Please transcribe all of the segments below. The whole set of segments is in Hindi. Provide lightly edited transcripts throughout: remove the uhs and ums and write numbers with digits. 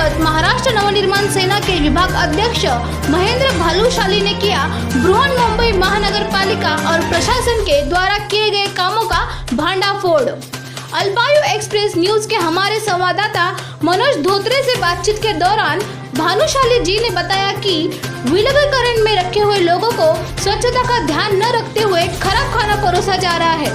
अंतर्गत महाराष्ट्र नवनिर्माण सेना के विभाग अध्यक्ष महेंद्र भालूशाली ने किया बृहन्मुंबई महानगर पालिका और प्रशासन के द्वारा किए गए कामों का भांडाफोड़। अल्पायु एक्सप्रेस न्यूज के हमारे संवाददाता मनोज धोत्रे से बातचीत के दौरान भानुशाली जी ने बताया कि विलगीकरण में रखे हुए लोगों को स्वच्छता का ध्यान न रखते हुए खराब खाना परोसा जा रहा है।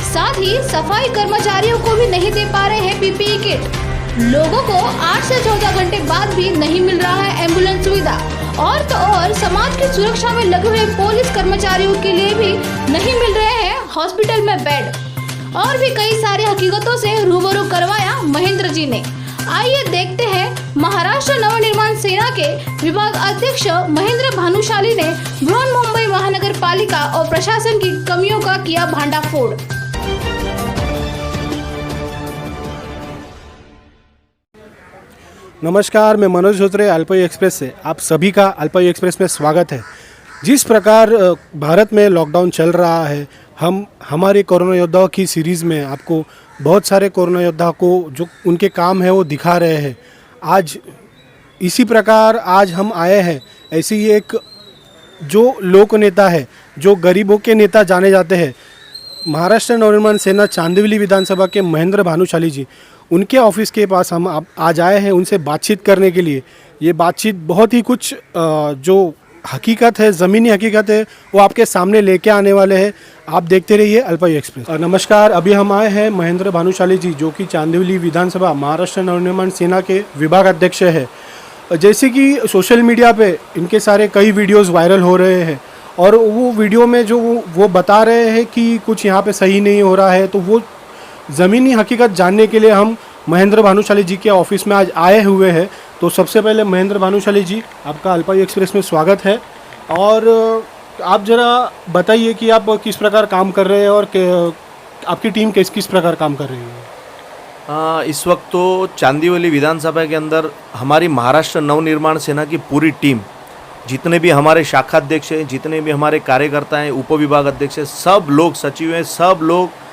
साथ ही सफाई कर्मचारियों को भी नहीं दे पा रहे हैं पीपीई किट। लोगों को 8 से 14 घंटे बाद भी नहीं मिल रहा है एम्बुलेंस सुविधा। और तो और समाज की सुरक्षा में लगे हुए पुलिस कर्मचारियों के लिए भी नहीं मिल रहे हैं हॉस्पिटल में बेड। और भी कई सारी हकीकतों से रूबरू करवाया महेंद्र जी ने। आइए देखते हैं महाराष्ट्र नवनिर्माण सेना के विभाग अध्यक्ष महेंद्र भानुशाली ने बृहन्मुंबई महानगर पालिका और प्रशासन की कमियों का किया भांडाफोड़। नमस्कार, मैं मनोज धोत्रे अल्पायु एक्सप्रेस से आप सभी का अल्पायु एक्सप्रेस में स्वागत है। जिस प्रकार भारत में लॉकडाउन चल रहा है, हम हमारे कोरोना योद्धाओं की सीरीज़ में आपको बहुत सारे कोरोना योद्धा को जो उनके काम है वो दिखा रहे हैं। आज इसी प्रकार आज हम आए हैं ऐसी एक जो लोक नेता है, जो गरीबों के नेता जाने जाते हैं, महाराष्ट्र नवनिर्माण सेना चांदिवली विधानसभा के महेंद्र भानुशाली जी, उनके ऑफिस के पास हम आज आए हैं उनसे बातचीत करने के लिए। ये बातचीत बहुत ही कुछ जो हकीकत है, ज़मीनी हकीकत है, वो आपके सामने लेके आने वाले हैं। आप देखते रहिए अल्पायु एक्सप्रेस। नमस्कार, अभी हम आए हैं महेंद्र भानुशाली जी, जो कि चांदिवली विधानसभा महाराष्ट्र नवनिर्माण सेना के विभाग अध्यक्ष है। जैसे कि सोशल मीडिया पे इनके सारे कई वीडियोस वायरल हो रहे हैं और वो वीडियो में जो वो बता रहे हैं कि कुछ यहाँ पे सही नहीं हो रहा है, तो वो ज़मीनी हकीकत जानने के लिए हम महेंद्र भानुशाली जी के ऑफिस में आज आए हुए हैं। तो सबसे पहले महेंद्र भानुशाली जी, आपका अल्पायु एक्सप्रेस में स्वागत है। और आप ज़रा बताइए कि आप किस प्रकार काम कर रहे हैं और आपकी टीम किस प्रकार काम कर रही है। इस वक्त तो चांदिवली विधानसभा के अंदर हमारी महाराष्ट्र नवनिर्माण सेना की पूरी टीम, जितने भी हमारे शाखाध्यक्ष हैं, जितने भी हमारे कार्यकर्ता हैं, उपविभाग अध्यक्ष हैं, सब लोग सचिव हैं, सब लोग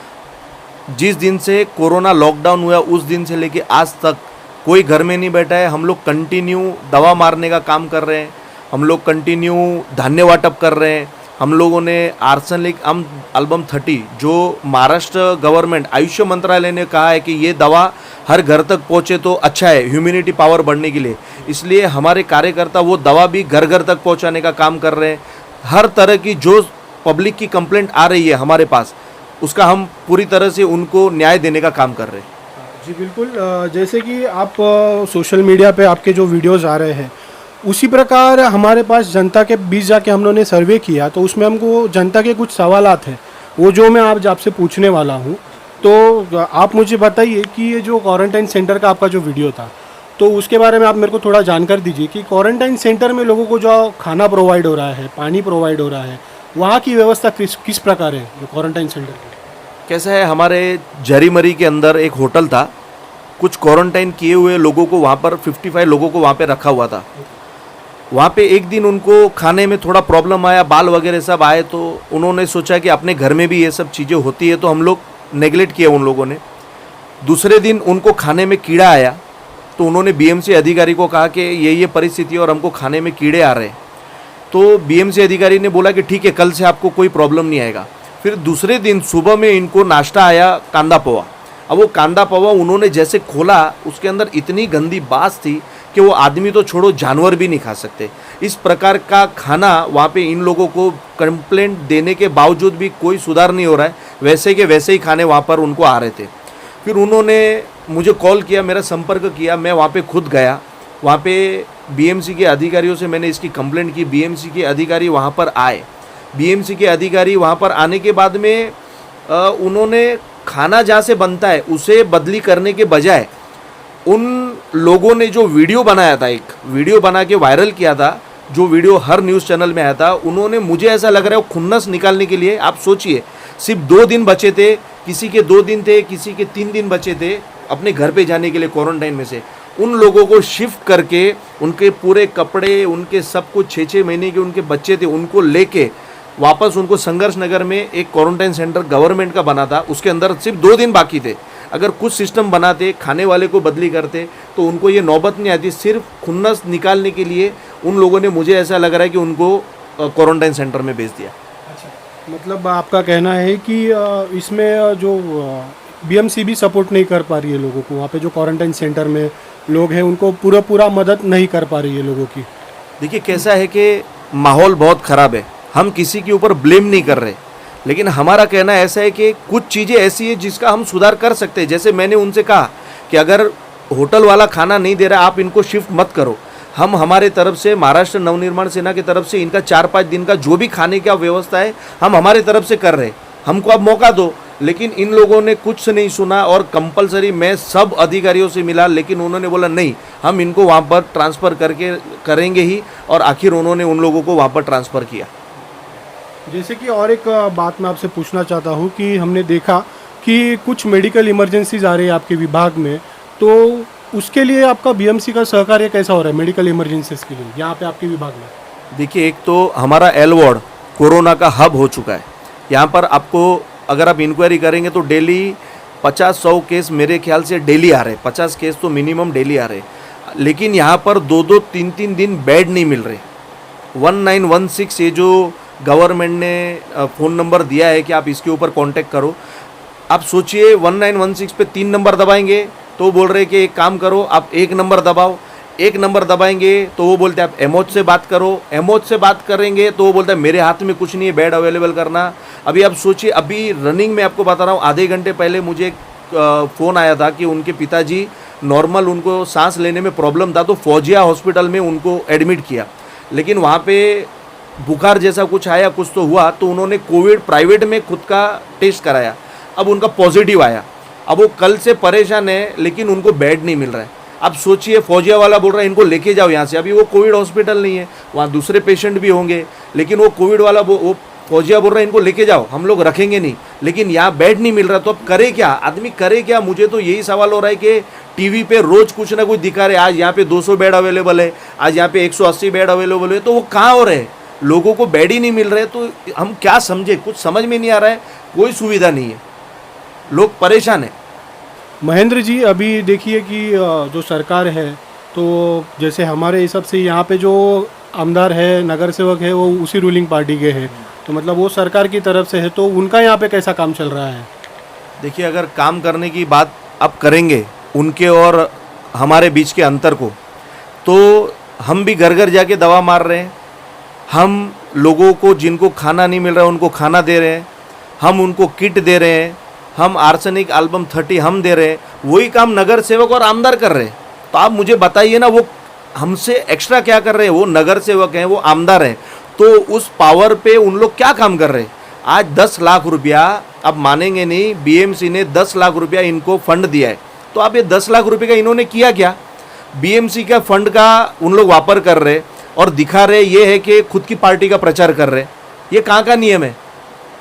जिस दिन से कोरोना लॉकडाउन हुआ उस दिन से लेके आज तक कोई घर में नहीं बैठा है। हम लोग कंटिन्यू दवा मारने का काम कर रहे हैं, हम लोग कंटिन्यू धान्य वाटप कर रहे हैं। हम लोगों ने आर्सेनिक एल्बम 30 जो महाराष्ट्र गवर्नमेंट आयुष मंत्रालय ने कहा है कि ये दवा हर घर तक पहुँचे तो अच्छा है ह्यूमिनिटी पावर बढ़ने के लिए, इसलिए हमारे कार्यकर्ता वो दवा भी घर घर तक पहुँचाने का काम कर रहे हैं। हर तरह की जो पब्लिक की कंप्लेंट आ रही है हमारे पास, उसका हम पूरी तरह से उनको न्याय देने का काम कर रहे हैं। जी बिल्कुल, जैसे कि आप सोशल मीडिया पे आपके जो वीडियोस आ रहे हैं, उसी प्रकार हमारे पास जनता के बीच जाके हम लोगों ने सर्वे किया, तो उसमें हमको जनता के कुछ सवालात हैं, वो जो मैं आज आपसे पूछने वाला हूँ। तो आप मुझे बताइए कि ये जो क्वारंटाइन सेंटर का आपका जो वीडियो था, तो उसके बारे में आप मेरे को थोड़ा जानकारी दीजिए कि क्वारंटाइन सेंटर में लोगों को जो खाना प्रोवाइड हो रहा है, पानी प्रोवाइड हो रहा है, वहाँ की व्यवस्था किस प्रकार है जो क्वारंटाइन सेंटर की? कैसा है, हमारे जरीमरी के अंदर एक होटल था, कुछ क्वारंटाइन किए हुए लोगों को वहाँ पर 55 लोगों को वहाँ पे रखा हुआ था। वहाँ पे एक दिन उनको खाने में थोड़ा प्रॉब्लम आया, बाल वगैरह सब आए, तो उन्होंने सोचा कि अपने घर में भी ये सब चीज़ें होती है, तो हम लोग नेगलेक्ट किया उन लोगों ने। दूसरे दिन उनको खाने में कीड़ा आया, तो उन्होंने बीएमसी अधिकारी को कहा कि ये परिस्थिति और हमको खाने में कीड़े आ रहे हैं। तो बीएमसी अधिकारी ने बोला कि ठीक है, कल से आपको कोई प्रॉब्लम नहीं आएगा। फिर दूसरे दिन सुबह में इनको नाश्ता आया कांदा पोहा। अब वो कांदा पोहा उन्होंने जैसे खोला, उसके अंदर इतनी गंदी बास थी कि वो आदमी तो छोड़ो जानवर भी नहीं खा सकते। इस प्रकार का खाना वहाँ पे इन लोगों को कंप्लेंट देने के बावजूद भी कोई सुधार नहीं हो रहा है, वैसे के वैसे ही खाने वहाँ पर उनको आ रहे थे। फिर उन्होंने मुझे कॉल किया, मेरा संपर्क किया, मैं वहाँ पे खुद गया। वहाँ पे बीएमसी के अधिकारियों से मैंने इसकी कंप्लेंट की। बीएमसी के अधिकारी वहाँ पर आए। बीएमसी के अधिकारी वहाँ पर आने के बाद में उन्होंने खाना जहाँ से बनता है उसे बदली करने के बजाय उन लोगों ने जो वीडियो बनाया था, एक वीडियो बना के वायरल किया था, जो वीडियो हर न्यूज़ चैनल में आया था, उन्होंने, मुझे ऐसा लग रहा है वो खुन्नस निकालने के लिए, आप सोचिए, सिर्फ 2 दिन बचे थे, किसी के 2 दिन थे, किसी के 3 दिन बचे थे अपने घर पे जाने के लिए क्वारंटाइन में से, उन लोगों को शिफ्ट करके उनके पूरे कपड़े, उनके सब कुछ 6-6 महीने के उनके बच्चे थे, उनको लेके वापस उनको संघर्ष नगर में एक क्वारंटाइन सेंटर गवर्नमेंट का बना था, उसके अंदर सिर्फ 2 दिन बाकी थे। अगर कुछ सिस्टम बनाते, खाने वाले को बदली करते, तो उनको ये नौबत नहीं आती। सिर्फ खुन्नस निकालने के लिए उन लोगों ने, मुझे ऐसा लग रहा है कि उनको क्वारंटाइन सेंटर में भेज दिया। मतलब आपका कहना है कि इसमें जो बीएमसी भी सपोर्ट नहीं कर पा रही है लोगों को, वहाँ पे जो क्वारंटाइन सेंटर में लोग हैं उनको पूरा मदद नहीं कर पा रही है लोगों की। देखिए कैसा है कि माहौल बहुत ख़राब है, हम किसी के ऊपर ब्लेम नहीं कर रहे, लेकिन हमारा कहना ऐसा है कि कुछ चीज़ें ऐसी है जिसका हम सुधार कर सकते हैं। जैसे मैंने उनसे कहा कि अगर होटल वाला खाना नहीं दे रहा, आप इनको शिफ्ट मत करो। हम हमारे तरफ से, महाराष्ट्र नवनिर्माण सेना की तरफ से, इनका 4-5 दिन का जो भी खाने की व्यवस्था है हम हमारे तरफ से कर रहे हैं, हमको अब मौका दो। लेकिन इन लोगों ने कुछ नहीं सुना और कंपलसरी मैं सब अधिकारियों से मिला, लेकिन उन्होंने बोला नहीं, हम इनको वहाँ पर ट्रांसफ़र करके करेंगे ही, और आखिर उन्होंने उन लोगों को वहाँ पर ट्रांसफ़र किया। जैसे कि और एक बात मैं आपसे पूछना चाहता हूँ कि हमने देखा कि कुछ मेडिकल इमरजेंसीज आ रही है आपके विभाग में, तो उसके लिए आपका बीएमसी का सहकार्य कैसा हो रहा है मेडिकल इमरजेंसीज के लिए यहाँ पे आपके विभाग में? देखिए, एक तो हमारा एल वार्ड कोरोना का हब हो चुका है। यहाँ पर आपको अगर आप इंक्वायरी करेंगे तो डेली 50-100 केस मेरे ख्याल से डेली आ रहे, 50 केस तो मिनिमम डेली आ रहे। लेकिन यहाँ पर 2-2, 3-3 दिन बेड नहीं मिल रहे। 1916 ये जो गवर्नमेंट ने फ़ोन नंबर दिया है कि आप इसके ऊपर कांटेक्ट करो, आप सोचिए 1916 पे 3 नंबर दबाएंगे तो बोल रहे कि एक काम करो, आप 1 नंबर दबाओ, 1 नंबर दबाएंगे तो वो बोलते हैं आप एमओच से बात करो, एमओच से बात करेंगे तो वो बोलता है मेरे हाथ में कुछ नहीं है बेड अवेलेबल करना। अभी आप सोचिए, अभी रनिंग में आपको बता रहा हूँ, आधे घंटे पहले मुझे फ़ोन आया था कि उनके पिताजी नॉर्मल, उनको सांस लेने में प्रॉब्लम था, तो फौजिया हॉस्पिटल में उनको एडमिट किया। लेकिन वहाँ पे बुखार जैसा कुछ आया, कुछ तो हुआ, तो उन्होंने कोविड प्राइवेट में खुद का टेस्ट कराया, अब उनका पॉजिटिव आया। अब वो कल से परेशान है, लेकिन उनको बेड नहीं मिल रहा है। अब सोचिए, फौजिया वाला बोल रहा है इनको लेके जाओ यहाँ से। अभी वो कोविड हॉस्पिटल नहीं है, वहाँ दूसरे पेशेंट भी होंगे, लेकिन वो कोविड वाला वो फौजिया बोल रहा है इनको लेके जाओ, हम लोग रखेंगे नहीं, लेकिन यहाँ बेड नहीं मिल रहा। तो अब करे क्या आदमी, करे क्या? मुझे तो यही सवाल हो रहा है कि टीवी पे रोज कुछ ना कुछ दिखा रहे, आज यहाँ पे 200 बेड अवेलेबल है, आज यहाँ पे 180 बेड अवेलेबल है, तो वो कहाँ हो रहे? लोगों को बेड ही नहीं मिल रहे, तो हम क्या समझे? कुछ समझ में नहीं आ रहा है, कोई सुविधा नहीं है, लोग परेशान है। महेंद्र जी, अभी देखिए कि जो सरकार है, तो जैसे हमारे हिसाब से यहाँ पे जो आमदार है, नगर सेवक है, वो उसी रूलिंग पार्टी के हैं, तो मतलब वो सरकार की तरफ से है, तो उनका यहाँ पे कैसा काम चल रहा है? देखिए, अगर काम करने की बात आप करेंगे उनके और हमारे बीच के अंतर को, तो हम भी घर घर जाके दवा मार रहे हैं, हम लोगों को जिनको खाना नहीं मिल रहा है उनको खाना दे रहे हैं, हम उनको किट दे रहे हैं, हम आर्सेनिक एल्बम 30 हम दे रहे हैं, वही काम नगर सेवक और आमदार कर रहे हैं। तो आप मुझे बताइए ना, वो हमसे एक्स्ट्रा क्या कर रहे हैं? वो नगर सेवक हैं, वो आमदार हैं, तो उस पावर पे उन लोग क्या काम कर रहे हैं? आज 10 लाख रुपया, आप मानेंगे नहीं, बीएमसी ने 10 लाख रुपया इनको फंड दिया है। तो आप ये 10 लाख रुपये का इन्होंने किया क्या? बीएमसी का फंड का उन लोग वापर कर रहे और दिखा रहे ये है कि खुद की पार्टी का प्रचार कर रहे। ये कहाँ का नियम है?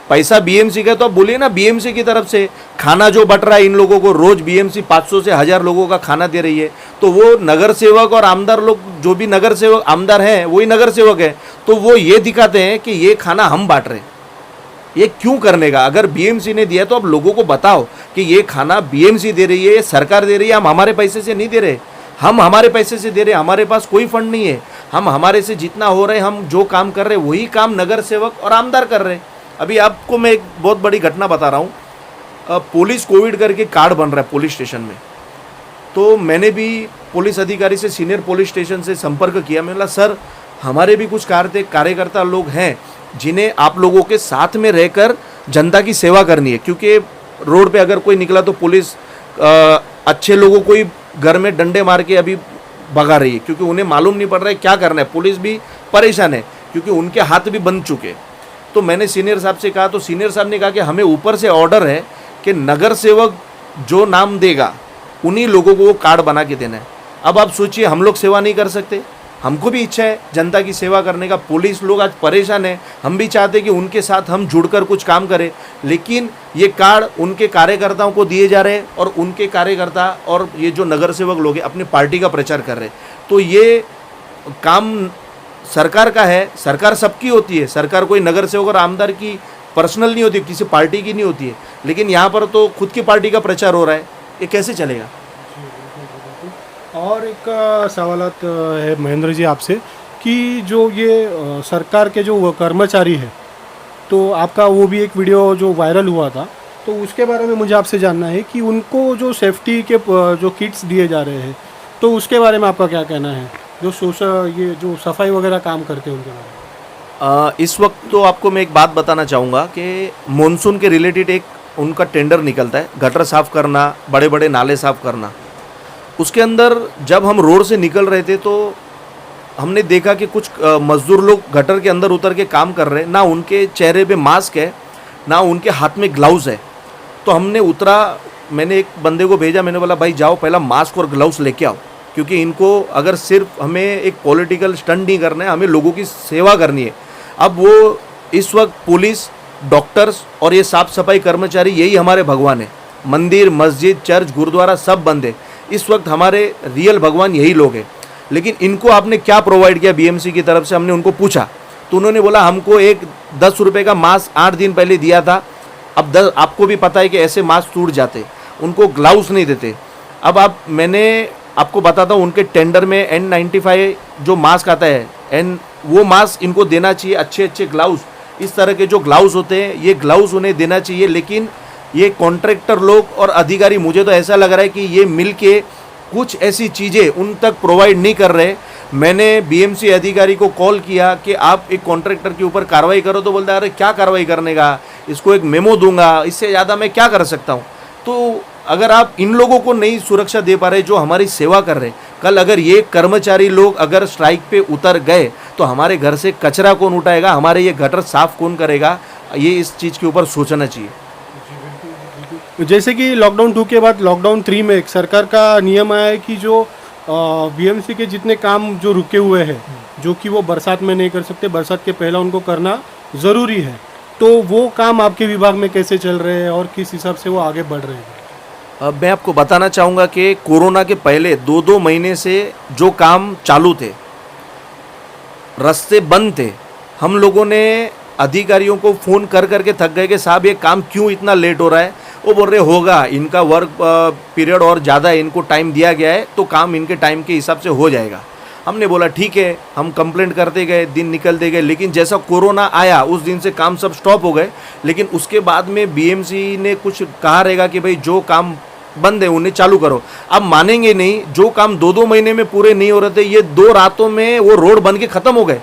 पैसा बीएमसी का, तो आप बोलिए ना बीएमसी की तरफ से खाना जो बट रहा है इन लोगों को, रोज बीएमसी 500 से 1000 लोगों का खाना दे रही है, तो वो नगर सेवक और आमदार लोग, जो भी नगर सेवक आमदार हैं वही नगर सेवक है, तो वो ये दिखाते हैं कि ये खाना हम बांट रहे हैं। ये क्यों करने का? अगर बीएमसी ने दिया तो आप लोगों को बताओ कि ये खाना बीएमसी दे रही है, ये सरकार दे रही है, हम हमारे पैसे से नहीं दे रहे, हम हमारे पैसे से दे रहे, हमारे पास कोई फंड नहीं है, हम हमारे से जितना हो रहे, हम जो काम कर रहे वही काम नगर सेवक और आमदार कर रहे हैं। अभी आपको मैं एक बहुत बड़ी घटना बता रहा हूँ, पुलिस कोविड करके कार्ड बन रहा है पुलिस स्टेशन में, तो मैंने भी पुलिस अधिकारी से, सीनियर पुलिस स्टेशन से संपर्क किया। मैंने बोला सर, हमारे भी कुछ कार्यकर्ता लोग हैं जिन्हें आप लोगों के साथ में रहकर जनता की सेवा करनी है, क्योंकि रोड पे अगर कोई निकला तो पुलिस अच्छे लोगों को ही घर में डंडे मार के अभी भगा रही है, क्योंकि उन्हें मालूम नहीं पड़ रहा है क्या करना है। पुलिस भी परेशान है क्योंकि उनके हाथ भी बंध चुके। तो मैंने सीनियर साहब से कहा, तो सीनियर साहब ने कहा कि हमें ऊपर से ऑर्डर है कि नगर सेवक जो नाम देगा उन्हीं लोगों को वो कार्ड बना के देना है। अब आप सोचिए, हम लोग सेवा नहीं कर सकते? हमको भी इच्छा है जनता की सेवा करने का, पुलिस लोग आज परेशान है, हम भी चाहते कि उनके साथ हम जुड़कर कुछ काम करें, लेकिन ये कार्ड उनके कार्यकर्ताओं को दिए जा रहे हैं और उनके कार्यकर्ता और ये जो नगर सेवक लोग हैं अपनी पार्टी का प्रचार कर रहे हैं। तो ये काम सरकार का है, सरकार सबकी होती है, सरकार कोई नगर सेवक और आमदार की पर्सनल नहीं होती, किसी पार्टी की नहीं होती है, लेकिन यहाँ पर तो खुद की पार्टी का प्रचार हो रहा है। ये कैसे चलेगा? और एक सवालात है महेंद्र जी आपसे कि जो ये सरकार के जो कर्मचारी है, तो आपका वो भी एक वीडियो जो वायरल हुआ था, तो उसके बारे में मुझे आपसे जानना है कि उनको जो सेफ्टी के जो किट्स दिए जा रहे हैं, तो उसके बारे में आपका क्या कहना है, जो ये जो सफाई वगैरह काम करते हैं उनके बारे में? इस वक्त तो आपको मैं एक बात बताना चाहूँगा कि मॉनसून के रिलेटेड एक उनका टेंडर निकलता है, गटर साफ़ करना, बड़े बड़े नाले साफ़ करना। उसके अंदर जब हम रोड से निकल रहे थे तो हमने देखा कि कुछ मजदूर लोग गटर के अंदर उतर के काम कर रहे हैं, ना उनके चेहरे पे मास्क है, ना उनके हाथ में ग्लव्स है। तो हमने उतरा, मैंने एक बंदे को भेजा, मैंने बोला भाई जाओ पहला मास्क और ग्लव्स लेके आओ, क्योंकि इनको अगर सिर्फ हमें एक पॉलिटिकल स्टंट नहीं करना है, हमें लोगों की सेवा करनी है। अब वो इस वक्त पुलिस, डॉक्टर्स और ये साफ सफाई कर्मचारी यही हमारे भगवान है। मंदिर, मस्जिद, चर्च, गुरुद्वारा सब बंद है। इस वक्त हमारे रियल भगवान यही लोग हैं। लेकिन इनको आपने क्या प्रोवाइड किया बीएमसी की तरफ से, हमने उनको पूछा तो उन्होंने बोला हमको एक 10 रुपये का मास्क 8 दिन पहले दिया था। अब आपको भी पता है कि ऐसे मास्क टूट जाते, उनको ग्लव्स नहीं देते। अब मैंने आपको बताता हूँ, उनके टेंडर में N95 जो मास्क आता है, वो मास्क इनको देना चाहिए। अच्छे अच्छे ग्लव्स, इस तरह के जो ग्लव्स होते हैं, ये ग्लव्स उन्हें देना चाहिए। लेकिन ये कॉन्ट्रैक्टर लोग और अधिकारी, मुझे तो ऐसा लग रहा है कि ये मिल के कुछ ऐसी चीज़ें उन तक प्रोवाइड नहीं कर रहे। मैंने बीएमसी अधिकारी को कॉल किया कि आप एक कॉन्ट्रैक्टर के ऊपर कार्रवाई करो, तो बोलता है अरे क्या कार्रवाई करने का, इसको एक मेमो दूंगा, इससे ज़्यादा मैं क्या कर सकता हूँ। तो अगर आप इन लोगों को नहीं सुरक्षा दे पा रहे जो हमारी सेवा कर रहे, कल अगर ये कर्मचारी लोग अगर स्ट्राइक पे उतर गए तो हमारे घर से कचरा कौन उठाएगा, हमारे ये गटर साफ कौन करेगा, ये इस चीज़ के ऊपर सोचना चाहिए। जैसे कि लॉकडाउन 2 के बाद लॉकडाउन 3 में एक सरकार का नियम आया है कि जो बीएमसी के जितने काम जो रुके हुए हैं, जो कि वो बरसात में नहीं कर सकते, बरसात के पहला उनको करना ज़रूरी है, तो वो काम आपके विभाग में कैसे चल रहे हैं और किस हिसाब से वो आगे बढ़ रहे हैं? अब मैं आपको बताना चाहूँगा कि कोरोना के पहले 2-2 महीने से जो काम चालू थे, रास्ते बंद थे, हम लोगों ने अधिकारियों को फ़ोन कर करके थक गए कि साहब ये काम क्यों इतना लेट हो रहा है। वो बोल रहे होगा, इनका वर्क पीरियड और ज़्यादा है, इनको टाइम दिया गया है, तो काम इनके टाइम के हिसाब से हो जाएगा। हमने बोला ठीक है, हम कंप्लेंट करते गए, दिन निकलते गए। लेकिन जैसा कोरोना आया उस दिन से काम सब स्टॉप हो गए। लेकिन उसके बाद में बीएमसी ने कुछ कहा रहेगा कि भाई जो काम बंद है उन्हें चालू करो। अब मानेंगे नहीं, जो काम 2-2 महीने में पूरे नहीं हो रहे थे, ये 2 रातों में वो रोड बन के ख़त्म हो गए।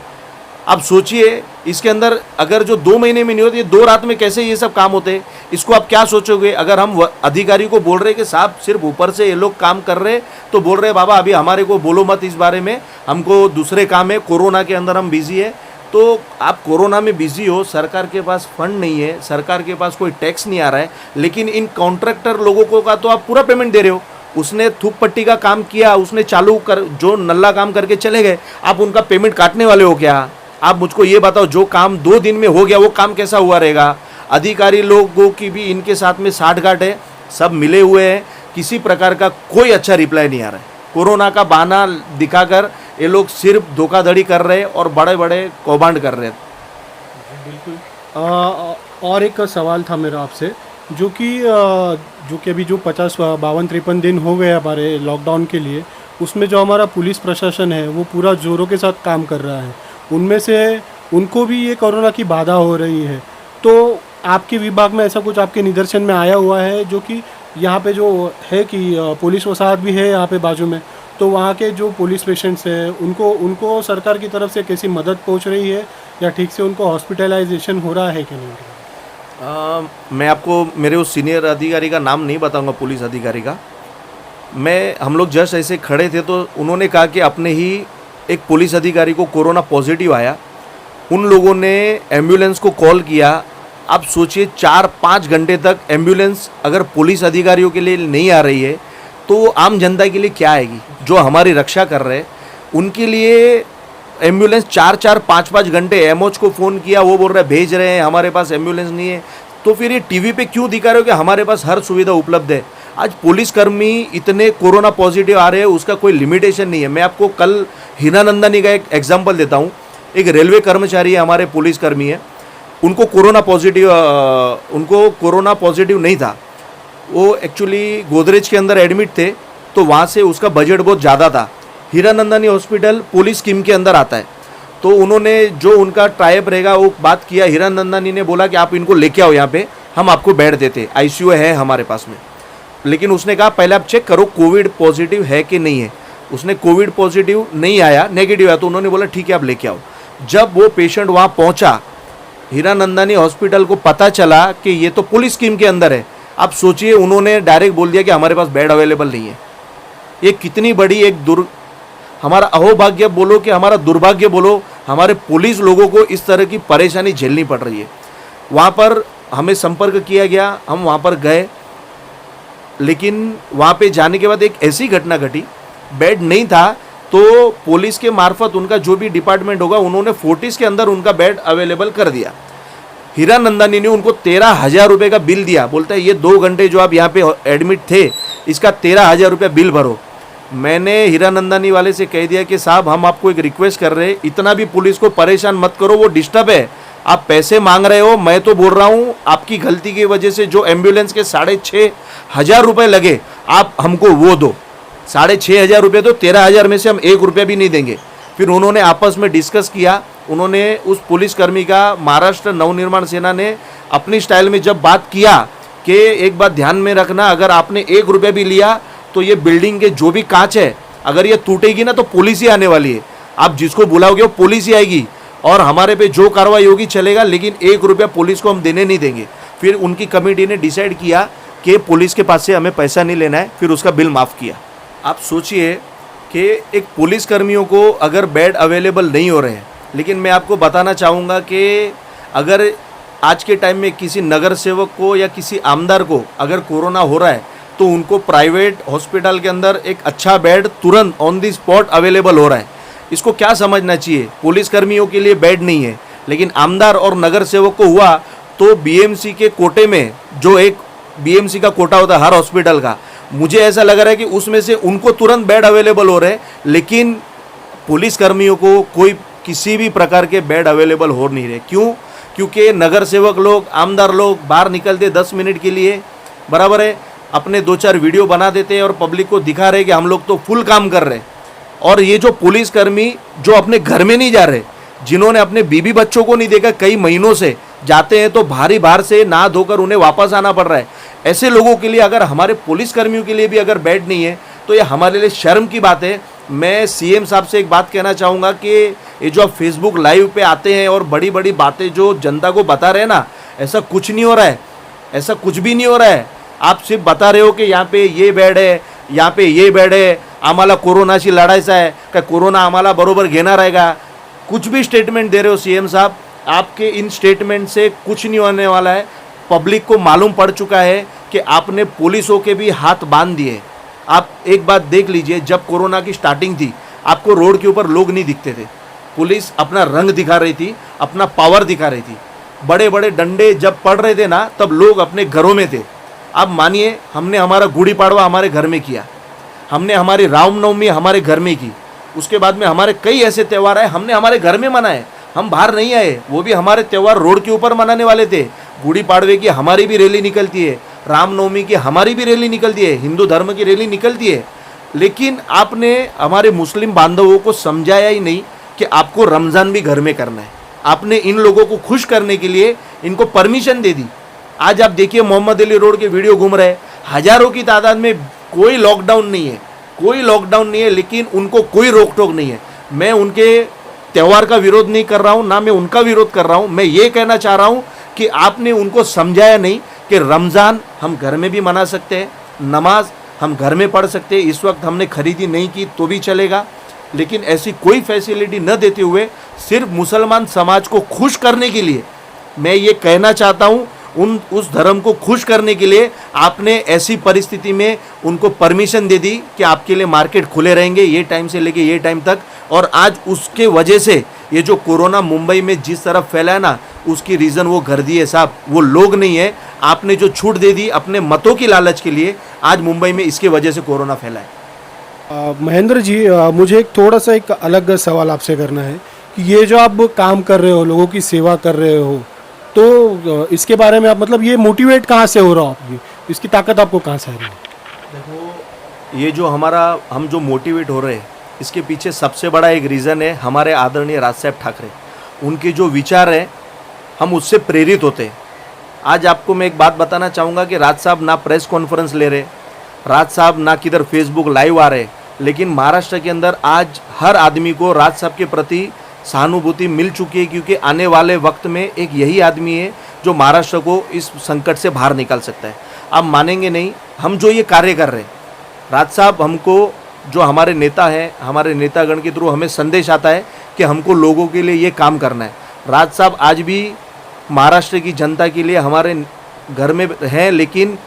अब सोचिए इसके अंदर अगर जो 2 महीने में नहीं होते, 2 रात में कैसे ये सब काम होते, इसको आप क्या सोचोगे? अगर हम अधिकारी को बोल रहे कि साहब सिर्फ ऊपर से ये लोग काम कर रहे, तो बोल रहे बाबा अभी हमारे को बोलो मत इस बारे में, हमको दूसरे काम है, कोरोना के अंदर हम बिजी है। तो आप कोरोना में बिजी हो, सरकार के पास फंड नहीं है, सरकार के पास कोई टैक्स नहीं आ रहा है, लेकिन इन कॉन्ट्रैक्टर लोगों को का तो आप पूरा पेमेंट दे रहे हो। उसने थूक पट्टी का काम किया, उसने चालू कर जो नल्ला काम करके चले गए, आप उनका पेमेंट काटने वाले हो क्या? आप मुझको ये बताओ, जो काम 2 दिन में हो गया वो काम कैसा हुआ रहेगा? अधिकारी लोगों की भी इनके साथ में साठगांठ है, सब मिले हुए हैं, किसी प्रकार का कोई अच्छा रिप्लाई नहीं आ रहा है। कोरोना का बहाना दिखाकर ये लोग सिर्फ धोखाधड़ी कर रहे हैं और बड़े बड़े कौभांड कर रहे हैं। बिल्कुल। और एक सवाल था मेरा आपसे, जो कि अभी जो 52-53 दिन हो गए हमारे लॉकडाउन के लिए, उसमें जो हमारा पुलिस प्रशासन है वो पूरा जोरों के साथ काम कर रहा है। उनमें से उनको भी ये कोरोना की बाधा हो रही है, तो आपके विभाग में ऐसा कुछ आपके निदर्शन में आया हुआ है जो कि यहाँ पे जो है कि पुलिस वसाहत भी है यहाँ पे बाजू में, तो वहाँ के जो पुलिस पेशेंट्स हैं उनको सरकार की तरफ से कैसी मदद पहुँच रही है, या ठीक से उनको हॉस्पिटलाइजेशन हो रहा है कि नहीं? मैं आपको मेरे उस सीनियर अधिकारी का नाम नहीं बताऊंगा, पुलिस अधिकारी का। हम लोग जस्ट ऐसे खड़े थे तो उन्होंने कहा कि अपने ही एक पुलिस अधिकारी को कोरोना पॉजिटिव आया। उन लोगों ने एम्बुलेंस को कॉल किया। आप सोचिए 4-5 घंटे तक एम्बुलेंस अगर पुलिस अधिकारियों के लिए नहीं आ रही है तो आम जनता के लिए क्या आएगी? जो हमारी रक्षा कर रहे हैं उनके लिए एम्बुलेंस 4-4, 5-5 घंटे एमओच को फ़ोन किया, वो बोल रहे भेज रहे हैं, हमारे पास एम्बुलेंस नहीं है। तो फिर ये टीवी पे क्यों दिखा रहे हो कि हमारे पास हर सुविधा उपलब्ध है? आज पुलिसकर्मी इतने कोरोना पॉजिटिव आ रहे हैं, उसका कोई लिमिटेशन नहीं है। मैं आपको कल हीनानंदानी का एक एग्जाम्पल देता हूँ। एक रेलवे कर्मचारी है, हमारे पुलिसकर्मी है, उनको कोरोना पॉजिटिव नहीं था। वो एक्चुअली गोदरेज के अंदर एडमिट थे, तो वहाँ से उसका बजट बहुत ज़्यादा था। हीरानंदानी हॉस्पिटल पुलिस स्कीम के अंदर आता है, तो उन्होंने जो उनका ट्राइब रहेगा वो बात किया। हीरानंदानी ने बोला कि आप इनको लेके आओ यहाँ पे, हम आपको बेड देते, आईसीयू है हमारे पास में। लेकिन उसने कहा पहले आप चेक करो कोविड पॉजिटिव है कि नहीं है। उसने कोविड पॉजिटिव नहीं आया, नेगेटिव आया, तो उन्होंने बोला ठीक है आप लेके आओ। जब वो पेशेंट वहाँ पहुँचा, हीरानंदानी हॉस्पिटल को पता चला कि ये तो पुलिस स्कीम के अंदर है। आप सोचिए, उन्होंने डायरेक्ट बोल दिया कि हमारे पास बेड अवेलेबल नहीं है। ये कितनी बड़ी एक हमारा अहोभाग्य बोलो कि हमारा दुर्भाग्य बोलो, हमारे पुलिस लोगों को इस तरह की परेशानी झेलनी पड़ रही है। वहाँ पर हमें संपर्क किया गया, हम वहाँ पर गए, लेकिन वहाँ पे जाने के बाद एक ऐसी घटना घटी, बेड नहीं था, तो पुलिस के मार्फत उनका जो भी डिपार्टमेंट होगा उन्होंने फोर्टिस के अंदर उनका बेड अवेलेबल कर दिया। हीरानंदानी ने उनको 13,000 रुपये का बिल दिया। बोलता है ये 2 घंटे जो आप यहाँ पे एडमिट थे, इसका 13,000 रुपये बिल भरो। मैंने हीरानंदानी वाले से कह दिया कि साहब हम आपको एक रिक्वेस्ट कर रहे हैं, इतना भी पुलिस को परेशान मत करो, वो डिस्टर्ब है। आप पैसे मांग रहे हो, मैं तो बोल रहा हूँ आपकी गलती की वजह से जो एम्बुलेंस के 6,500 रुपये लगे, आप हमको वो दो। 6,500 रुपये तो 13,000 में से हम 1 रुपया भी नहीं देंगे। फिर उन्होंने आपस में डिस्कस किया। उन्होंने उस पुलिसकर्मी का महाराष्ट्र नवनिर्माण सेना ने अपनी स्टाइल में जब बात किया कि एक बात ध्यान में रखना, अगर आपने 1 रुपया भी लिया तो ये बिल्डिंग के जो भी कांच है, अगर ये टूटेगी ना तो पुलिस ही आने वाली है। आप जिसको बुलाओगे वो पुलिस ही आएगी और हमारे पे जो कार्रवाई होगी चलेगा, लेकिन 1 रुपया पुलिस को हम देने नहीं देंगे। फिर उनकी कमेटी ने डिसाइड किया कि पुलिस के पास से हमें पैसा नहीं लेना है, फिर उसका बिल माफ़ किया। आप सोचिए कि एक पुलिस कर्मियों को अगर बेड अवेलेबल नहीं हो रहे हैं, लेकिन मैं आपको बताना चाहूँगा कि अगर आज के टाइम में किसी नगर सेवक को या किसी आमदार को अगर कोरोना हो रहा है तो उनको प्राइवेट हॉस्पिटल के अंदर एक अच्छा बेड तुरंत ऑन दी स्पॉट अवेलेबल हो रहा है। इसको क्या समझना चाहिए, पुलिस कर्मियों के लिए बेड नहीं है, लेकिन आमदार और नगर सेवक को हुआ तो बीएमसी के कोटे में, जो एक बीएमसी का कोटा होता है हर हॉस्पिटल का, मुझे ऐसा लग रहा है कि उसमें से उनको तुरंत बेड अवेलेबल हो रहे हैं, लेकिन पुलिस कर्मियों को कोई किसी भी प्रकार के बेड अवेलेबल हो नहीं रहे। क्यों? क्योंकि नगर सेवक लोग, आमदार लोग बाहर निकलते 10 मिनट के लिए, बराबर है, अपने 2-4 वीडियो बना देते हैं और पब्लिक को दिखा रहे कि हम लोग तो फुल काम कर रहे हैं। और ये जो पुलिसकर्मी जो अपने घर में नहीं जा रहे, जिन्होंने अपने बीबी बच्चों को नहीं देखा कई महीनों से, जाते हैं तो भारी बाहर से नहा धोकर उन्हें वापस आना पड़ रहा है। ऐसे लोगों के लिए अगर हमारे पुलिसकर्मियों के लिए भी अगर बेड नहीं है तो ये हमारे लिए शर्म की बात है। मैं सीएम साहब से एक बात कहना चाहूँगा कि ये जो आप फेसबुक लाइव पे आते हैं और बड़ी बड़ी बातें जो जनता को बता रहे हैं ना, ऐसा कुछ नहीं हो रहा है, ऐसा कुछ भी नहीं हो रहा है। आप सिर्फ बता रहे हो कि यहाँ पे ये बेड है, यहाँ पे ये बेड है, आम्हाला कोरोनाशी लढायचं आहे का, कोरोना आम्हाला बरोबर घेणार आहे का, कुछ भी स्टेटमेंट दे रहे हो सीएम साहब। आपके इन स्टेटमेंट से कुछ नहीं होने वाला है। पब्लिक को मालूम पड़ चुका है कि आपने पुलिसों के भी हाथ बांध दिए। आप एक बात देख लीजिए, जब कोरोना की स्टार्टिंग थी आपको रोड के ऊपर लोग नहीं दिखते थे, पुलिस अपना रंग दिखा रही थी, अपना पावर दिखा रही थी। बड़े बड़े डंडे जब पड़ रहे थे ना, तब लोग अपने घरों में थे। अब मानिए हमने हमारा गुड़ी पाड़वा हमारे घर में किया, हमने हमारी रामनवमी हमारे घर में की, उसके बाद में हमारे कई ऐसे त्यौहार आए हमने हमारे घर में मनाए, हम बाहर नहीं आए। वो भी हमारे त्यौहार रोड के ऊपर मनाने वाले थे। गुड़ी पाड़वे की हमारी भी रैली निकलती है, रामनवमी की हमारी भी रैली निकलती है, हिंदू धर्म की रैली निकलती है, लेकिन आपने हमारे मुस्लिम बांधवों को समझाया ही नहीं कि आपको रमज़ान भी घर में करना है। आपने इन लोगों को खुश करने के लिए इनको परमिशन दे दी। आज आप देखिए मोहम्मद अली रोड के वीडियो घूम रहे हैं, हजारों की तादाद में। कोई लॉकडाउन नहीं है, कोई लॉकडाउन नहीं है, लेकिन उनको कोई रोक टोक नहीं है। मैं उनके त्यौहार का विरोध नहीं कर रहा हूँ, ना मैं उनका विरोध कर रहा हूँ। मैं ये कहना चाह रहा हूँ कि आपने उनको समझाया नहीं कि रमज़ान हम घर में भी मना सकते हैं, नमाज हम घर में पढ़ सकते हैं। इस वक्त हमने खरीदी नहीं की तो भी चलेगा, लेकिन ऐसी कोई फैसिलिटी न देते हुए सिर्फ मुसलमान समाज को खुश करने के लिए, मैं ये कहना चाहता हूँ, उस धर्म को खुश करने के लिए आपने ऐसी परिस्थिति में उनको परमिशन दे दी कि आपके लिए मार्केट खुले रहेंगे ये टाइम से लेके ये टाइम तक। और आज उसके वजह से ये जो कोरोना मुंबई में जिस तरफ फैला है ना, उसकी रीज़न वो गर्दी है साहब, वो लोग नहीं है। आपने जो छूट दे दी अपने मतों की लालच के लिए, आज मुंबई में इसके वजह से कोरोना फैला है। महेंद्र जी, मुझे एक अलग सवाल आपसे करना है कि ये जो आप काम कर रहे हो, लोगों की सेवा कर रहे हो, तो इसके बारे में आप मतलब ये मोटिवेट कहाँ से हो रहा हो आप? इसकी ताकत आपको कहाँ से आ रही है? देखो, ये जो हम जो मोटिवेट हो रहे हैं, इसके पीछे सबसे बड़ा एक रीज़न है हमारे आदरणीय राज साहब ठाकरे। उनके जो विचार हैं, हम उससे प्रेरित होते हैं। आज आपको मैं एक बात बताना चाहूँगा कि राज साहब ना प्रेस कॉन्फ्रेंस ले रहे, राज साहब ना किधर फेसबुक लाइव आ रहे, लेकिन महाराष्ट्र के अंदर आज हर आदमी को राज साहब के प्रति सहानुभूति मिल चुकी है, क्योंकि आने वाले वक्त में एक यही आदमी है जो महाराष्ट्र को इस संकट से बाहर निकाल सकता है। आप मानेंगे नहीं, हम जो ये कार्य कर रहे हैं, राज साहब हमको, जो हमारे नेता हैं, हमारे नेतागण के थ्रू हमें संदेश आता है कि हमको लोगों के लिए ये काम करना है। राज साहब आज भी महाराष्ट्र की जनता के लिए हमारे घर में हैं, लेकिन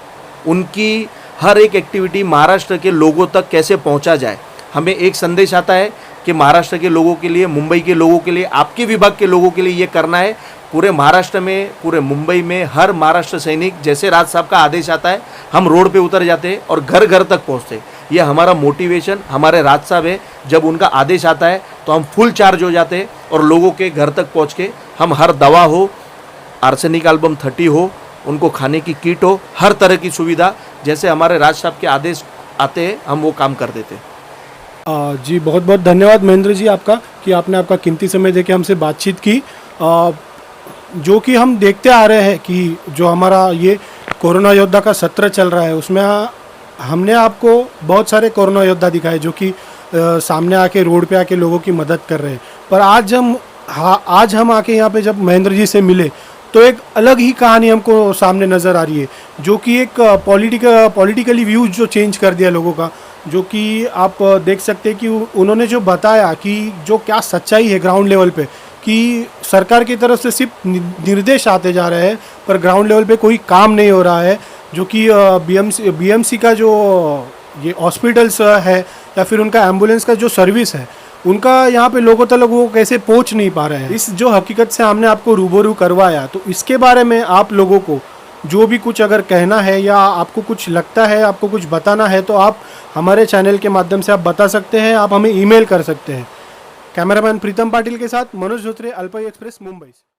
उनकी हर एक एक्टिविटी महाराष्ट्र के लोगों तक कैसे पहुंचा जाए। हमें एक संदेश आता है कि महाराष्ट्र के लोगों के लिए, मुंबई के लोगों के लिए, आपके विभाग के लोगों के लिए ये करना है। पूरे महाराष्ट्र में, पूरे मुंबई में हर महाराष्ट्र सैनिक, जैसे राज साहब का आदेश आता है, हम रोड पे उतर जाते हैं और घर घर तक पहुंचते हैं। ये हमारा मोटिवेशन हमारे राज साहब है। जब उनका आदेश आता है तो हम फुल चार्ज हो जाते हैं और लोगों के घर तक पहुंच के हम हर दवा हो, आर्सेनिक एल्बम 30 हो, उनको खाने की किट हो, हर तरह की सुविधा जैसे हमारे राज साहब के आदेश आते हैं हम वो काम कर देते हैं। जी बहुत बहुत धन्यवाद महेंद्र जी आपका, कि आपने आपका कीमती समय देके हमसे बातचीत की। जो कि हम देखते आ रहे हैं कि जो हमारा ये कोरोना योद्धा का सत्र चल रहा है, उसमें हमने आपको बहुत सारे कोरोना योद्धा दिखाए जो कि सामने आके रोड पे आके लोगों की मदद कर रहे हैं। पर आज हम आके यहाँ पे जब महेंद्र जी से मिले तो एक अलग ही कहानी हमको सामने नज़र आ रही है, जो कि एक पॉलिटिकली व्यूज जो चेंज कर दिया लोगों का, जो कि आप देख सकते हैं कि उन्होंने जो बताया कि जो क्या सच्चाई है ग्राउंड लेवल पे, कि सरकार की तरफ से सिर्फ निर्देश आते जा रहे हैं पर ग्राउंड लेवल पे कोई काम नहीं हो रहा है। जो कि बीएमसी का जो ये हॉस्पिटल्स है या फिर उनका एम्बुलेंस का जो सर्विस है, उनका यहाँ पे लोगों तक वो कैसे पहुँच नहीं पा रहे हैं। इस जो हकीकत से हमने आपको रूबरू करवाया, तो इसके बारे में आप लोगों को जो भी कुछ अगर कहना है या आपको कुछ लगता है, आपको कुछ बताना है, तो आप हमारे चैनल के माध्यम से आप बता सकते हैं। आप हमें ईमेल कर सकते हैं। कैमरामैन प्रीतम पाटिल के साथ मनोज धोत्रे, अल्पाई एक्सप्रेस, मुंबई से।